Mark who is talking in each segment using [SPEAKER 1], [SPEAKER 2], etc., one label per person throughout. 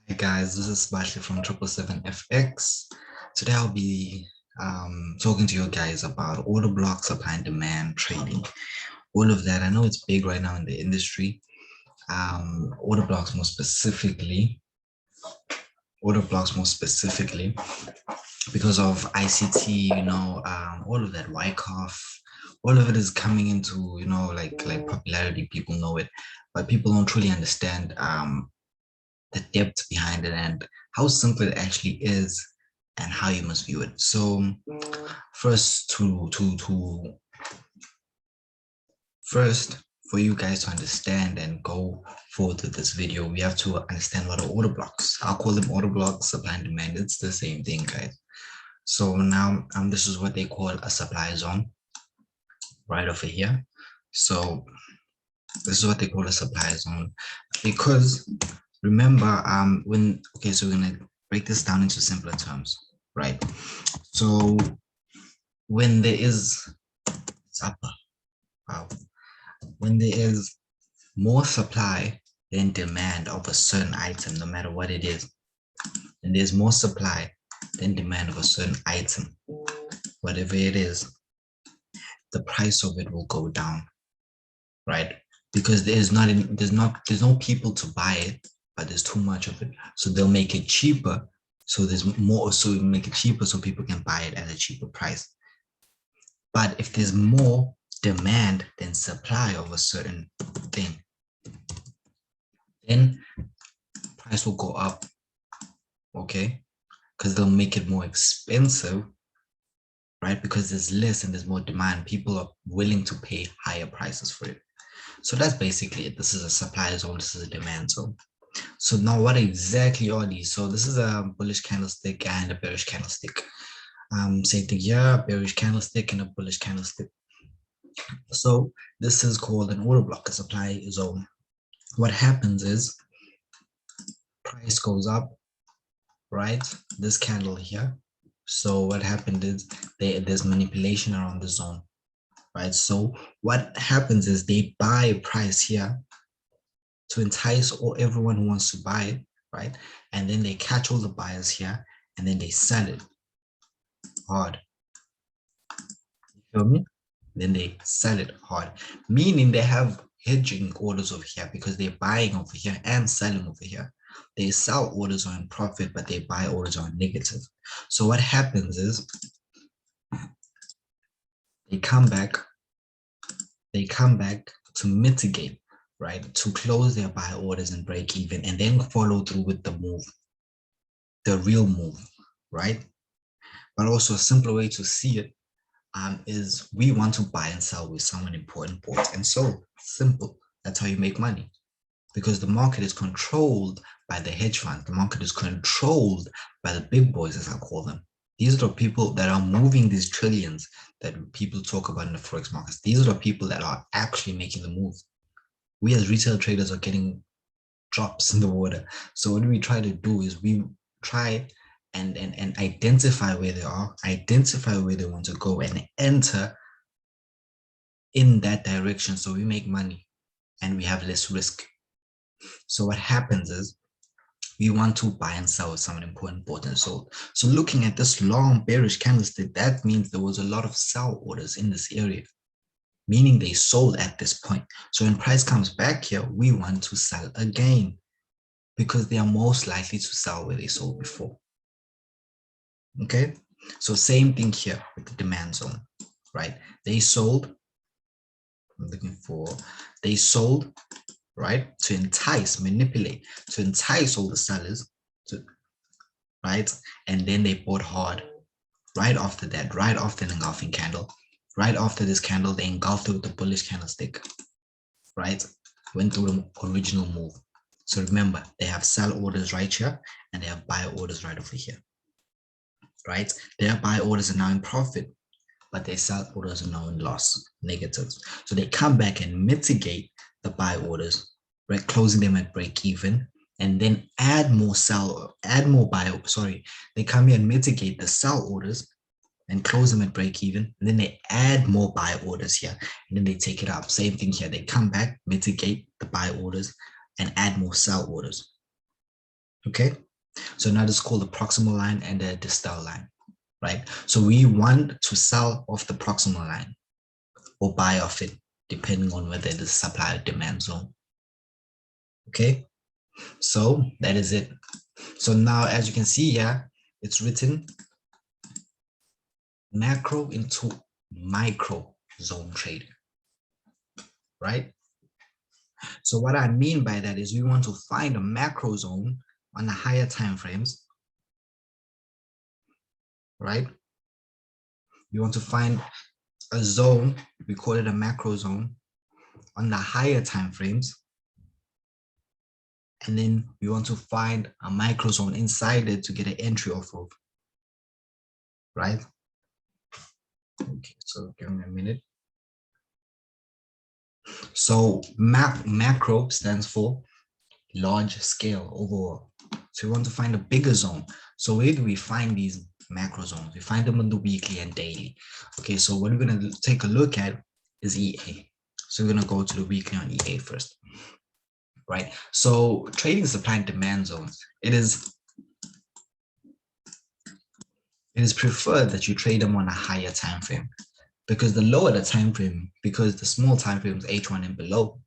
[SPEAKER 1] Hey guys, this is Bashley from 777FX. Today I'll be talking to you guys about order block, supply and demand trading. All of that. I know it's big right now in the industry. Order blocks more specifically, because of ICT, all of that Wyckoff, all of it is coming into, like popularity. People know it, but people don't truly understand the depth behind it and how simple it actually is and how you must view it. So first first for you guys to understand and go forward with this video, we have to understand what are order blocks. I'll call them order blocks, supply and demand. It's the same thing, guys. So now this is what they call a supply zone right over here. So this is what they call a supply zone, because remember so we're gonna break this down into simpler terms, right? So when there is when there is more supply than demand of a certain item, no matter what it is, and there's more supply than demand of a certain item, whatever it is, the price of it will go down, right? Because there's no people to buy it, but there's too much of it, so they'll make it cheaper. So there's more, so make it cheaper so people can buy it at a cheaper price. But if there's more demand than supply of a certain thing, then price will go up, okay? Because they'll make it more expensive, right? Because there's less and there's more demand. People are willing to pay higher prices for it. So that's basically it. This is a supply zone, this is a demand zone. So now what exactly are these? So this is a bullish candlestick and a bearish candlestick. Same thing here, bearish candlestick and a bullish candlestick. So this is called an order block, a supply zone. What happens is price goes up, right? This candle here. So what happened is there's manipulation around the zone, right? So what happens is they buy price here to entice everyone who wants to buy it, right? And then they catch all the buyers here and then they sell it hard. You feel me? Then they sell it hard, meaning they have hedging orders over here because they're buying over here and selling over here. They sell orders on profit, but they buy orders on negative. So what happens is they come back to mitigate, right? To close their buy orders and break even, and then follow through with the move, the real move, right? But also a simpler way to see it is we want to buy and sell with someone important, and so simple. That's how you make money, because the market is controlled by the hedge funds. The market is controlled by the big boys, as I call them. These are the people that are moving these trillions that people talk about in the forex markets. These are the people that are actually making the move. We as retail traders are getting drops in the water. So what we try to do is we try and identify where they are, identify where they want to go, and enter in that direction, so we make money and we have less risk. So what happens is we want to buy and sell with someone important. So looking at this long bearish candlestick, that means there was a lot of sell orders in this area, meaning they sold at this point. So when price comes back here, we want to sell again, because they are most likely to sell where they sold before. Okay, so same thing here with the demand zone, right? They sold, they sold, right? To entice, manipulate, to entice all the sellers, right? And then they bought hard right after that, right after the engulfing candle, right after this candle, they engulfed it with the bullish candlestick, right? Went through the original move. So remember, they have sell orders right here and they have buy orders right over here, right? Their buy orders are now in profit, but their sell orders are now in loss, negatives. So they come back and mitigate the buy orders, right? Closing them at break even, and then add more buy. They come here and mitigate the sell orders and close them at break even, and then they add more buy orders here, and then they take it up. Same thing here. They come back, mitigate the buy orders, and add more sell orders. Okay, so now this is called the proximal line and the distal line, right? So we want to sell off the proximal line or buy off it, depending on whether it is supply or demand zone. Okay, so that is it. So now, as you can see here, it's written macro into micro zone trading, right? So what I mean by that is we want to find a macro zone on the higher time frames, right? We want to find a zone, we call it a macro zone, on the higher time frames. And then we want to find a micro zone inside it to get an entry off of, right? Okay, so give me a minute. So macro stands for large scale overall. So we want to find a bigger zone. So where do we find these macro zones? We find them on the weekly and daily. Okay, so what we're going to take a look at is EA. So we're going to go to the weekly on EA first, right? So trading supply and demand zones, it is preferred that you trade them on a higher time frame, because the lower the time frame, because the small time frames H1 and below,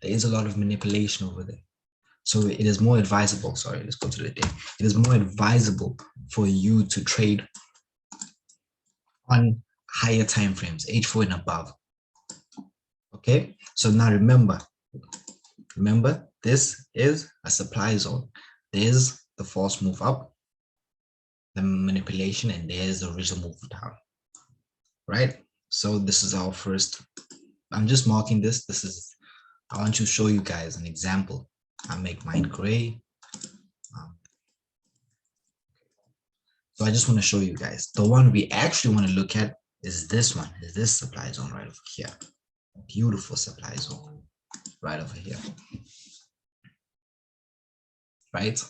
[SPEAKER 1] there is a lot of manipulation over there. So it is more advisable, sorry, let's go to the day. It is more advisable for you to trade on higher time frames, H4 and above. Okay, so now remember, this is a supply zone. There's the false move up, the manipulation, and there's the original move down, right? So this is our first, I'm just marking this. This is, I want to show you guys an example. I make mine gray. So I just want to show you guys. The one we actually want to look at is this one, is this supply zone right over here. Beautiful supply zone right over here. Right?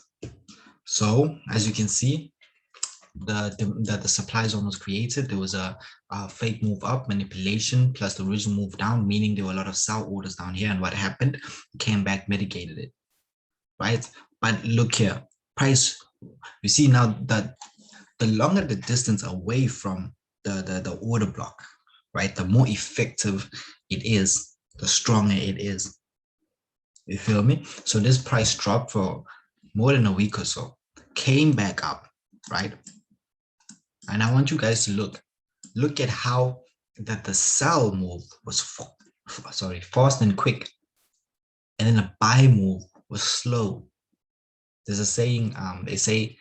[SPEAKER 1] So as you can see, the supply zone was created. There was a fake move up, manipulation, plus the original move down, meaning there were a lot of sell orders down here. And what happened? Came back, mitigated it. Right? But look here, price, you see now that the longer the distance away from the order block, right, the more effective it is, the stronger it is. You feel me? So this price dropped for more than a week or so, came back up, right? And I want you guys to look at how that the sell move was fast and quick, and then the buy move was slow. There's a saying, they say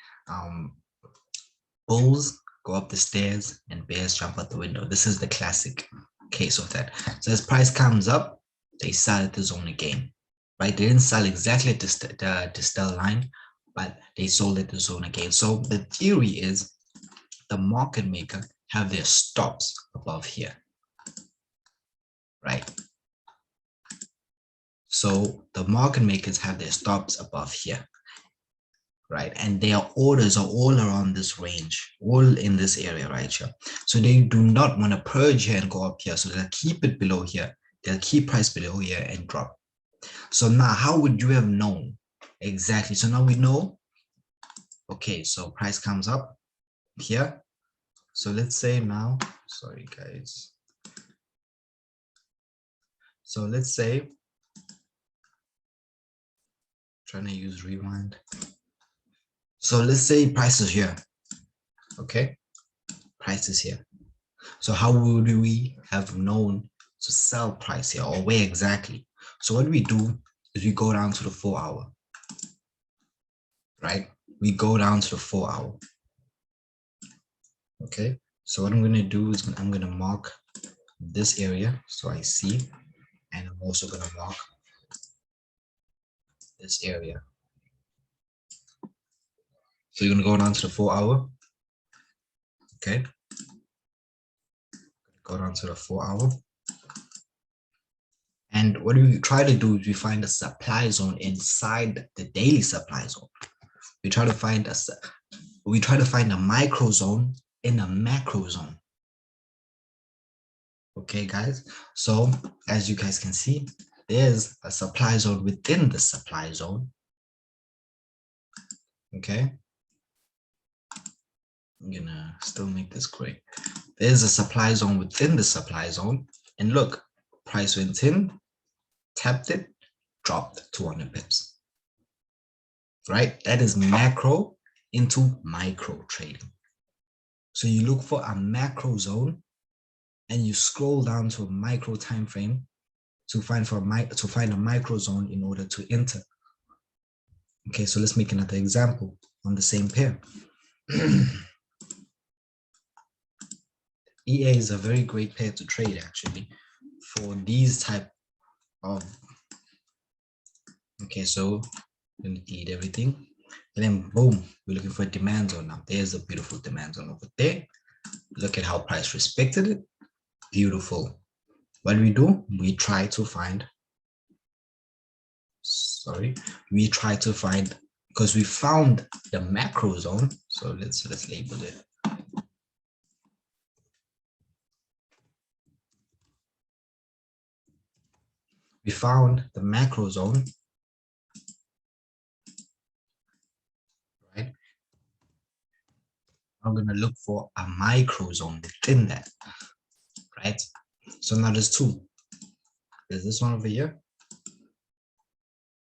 [SPEAKER 1] bulls go up the stairs and bears jump out the window. This is the classic case of that. So as price comes up, they sell at the zone again, right? They didn't sell exactly at the distal line, but they sold at the zone again. So the theory is the market maker have their stops above here, right? So the market makers have their stops above here, right? And their orders are all around this range, all in this area right here. So they do not want to purge here and go up here. So they'll keep it below here. They'll keep price below here and drop. So now how would you have known exactly? So now we know, okay, so price comes up here. So let's say now, sorry guys. So let's say, trying to use rewind. So let's say price is here, okay? Price is here. So how would we have known to sell price here, or where exactly? So what we do is we go down to the 4 hour, right? We go down to the 4 hour. Okay, so what I'm going to do is I'm going to mark this area so I see, and I'm also going to mark this area. So you're going to go down to the 4 hour. Okay, go down to the 4 hour. And what we try to do is we find a supply zone inside the daily supply zone. We try to find a micro zone in a macro zone. Okay, guys. So as you guys can see, there's a supply zone within the supply zone. Okay, I'm gonna still make this gray. There's a supply zone within the supply zone, and look, price went in, tapped it, dropped 200 pips. Right? That is macro into micro trading. So you look for a macro zone and you scroll down to a micro time frame to find a micro zone in order to enter. Okay, so let's make another example on the same pair. EA is a very great pair to trade actually for these type of, okay, so we're gonna delete everything. And then boom, we're looking for a demand zone now. There's a beautiful demand zone over there. Look at how price respected it. Beautiful. What do? We try to find, because we found the macro zone. So let's label it. We found the macro zone, right? I'm gonna look for a micro zone within that, right? So now there's two. There's this one over here,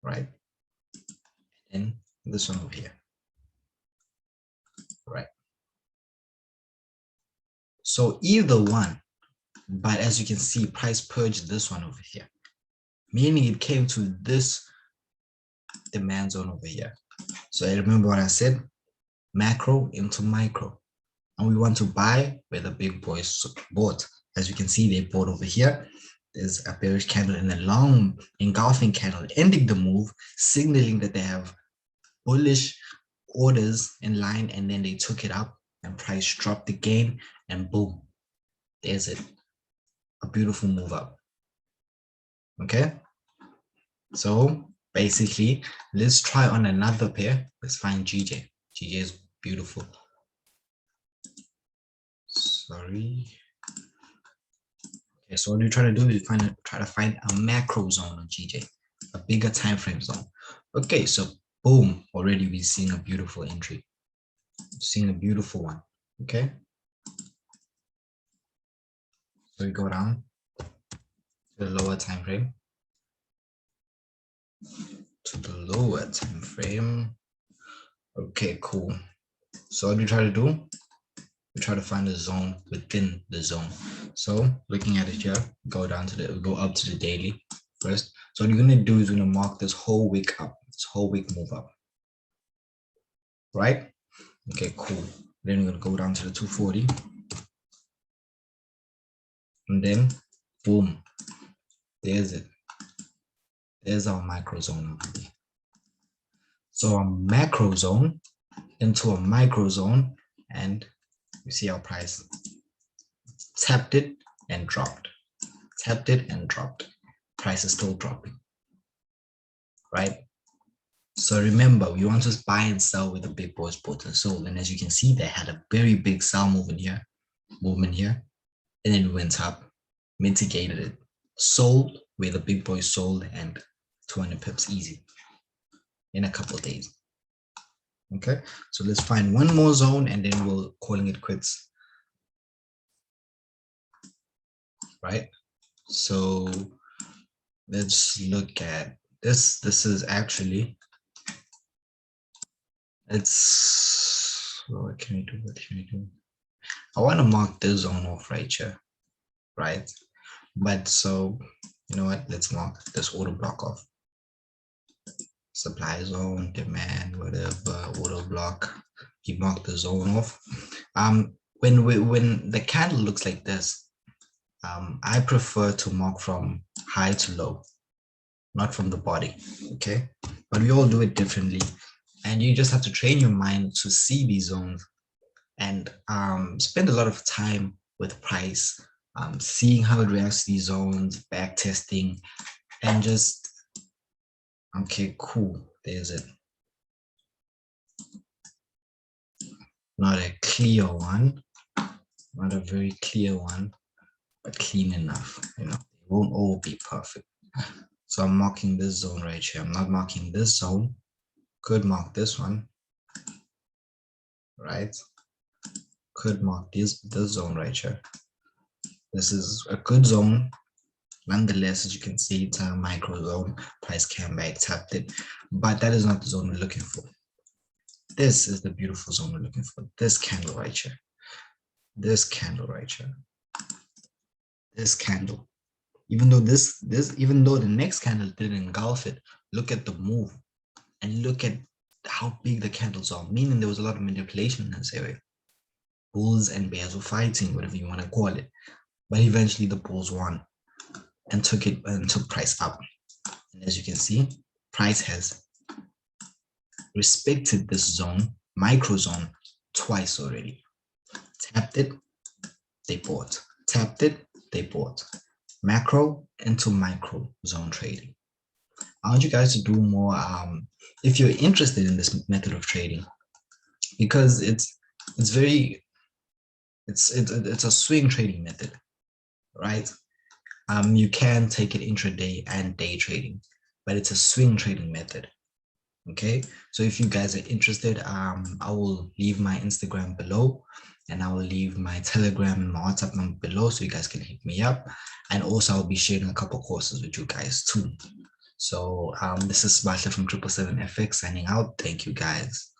[SPEAKER 1] right? And this one over here, right? So either one, but as you can see, price purged this one over here, meaning it came to this demand zone over here. So I remember what I said, macro into micro. And we want to buy where the big boys bought. As you can see, they bought over here. There's a bearish candle and a long engulfing candle ending the move, signaling that they have bullish orders in line, and then they took it up and price dropped again, and boom, there's it. A beautiful move up. Okay, so basically, let's try on another pair. Let's find GJ. GJ is beautiful. Sorry. Okay, so what you're trying to do is try to find a macro zone on GJ, a bigger time frame zone. Okay, so boom, already we're seeing a beautiful entry. Seeing a beautiful one. Okay. So we go down to the lower time frame. To the lower time frame. Okay, cool. So what do you try to do? We try to find a zone within the zone. So looking at it here, go up to the daily first. So what you're gonna do is you're gonna mark this whole wick up, this whole wick move up. Right? Okay, cool. Then we're gonna go down to the 240. And then boom. There's it. There's our micro zone over there. So a macro zone into a micro zone, and you see our price tapped it and dropped, tapped it and dropped. Price is still dropping, right? So remember, we want to buy and sell with the big boys bought and sold. And as you can see, they had a very big sell movement here, and then it went up, mitigated it, sold where the big boys sold, and 200 pips easy in a couple of days. Okay, so let's find one more zone and then we'll calling it quits. Right? So let's look at this. This is actually, what can we do? What can we do? I want to mark this zone off right here, right? But so, you know what? Let's mark this order block off. Supply zone, demand, whatever, order block. You mark the zone off. When the candle looks like this, I prefer to mark from high to low, not from the body. Okay, but we all do it differently, and you just have to train your mind to see these zones and spend a lot of time with price, seeing how it reacts to these zones, back testing, and just, okay, cool, there's it. Not a clear one, not a very clear one, but clean enough. You know, it won't all be perfect. So I'm marking this zone right here. I'm not marking this zone. Could mark this one, right? Could mark this zone right here. This is a good zone. Nonetheless, as you can see, it's a micro zone. Price came back, tapped it, but that is not the zone we're looking for. This is the beautiful zone we're looking for. This candle right here. This candle right here. This candle. Even though even though the next candle didn't engulf it, look at the move and look at how big the candles are. Meaning there was a lot of manipulation in this area. Bulls and bears were fighting, whatever you want to call it. But eventually the bulls won and took price up. And as you can see, price has respected this zone, micro zone, twice already. Tapped it, they bought. Tapped it, they bought. Macro into micro zone trading. I want you guys to do more if you're interested in this method of trading, because it's a swing trading method, right? You can take it intraday and day trading, but it's a swing trading method. Okay, so if you guys are interested, I will leave my Instagram below, and I will leave my Telegram and my WhatsApp number below, so you guys can hit me up. And also I'll be sharing a couple courses with you guys too. So this is Sibahlenhlanhla from 777FX signing out. Thank you guys.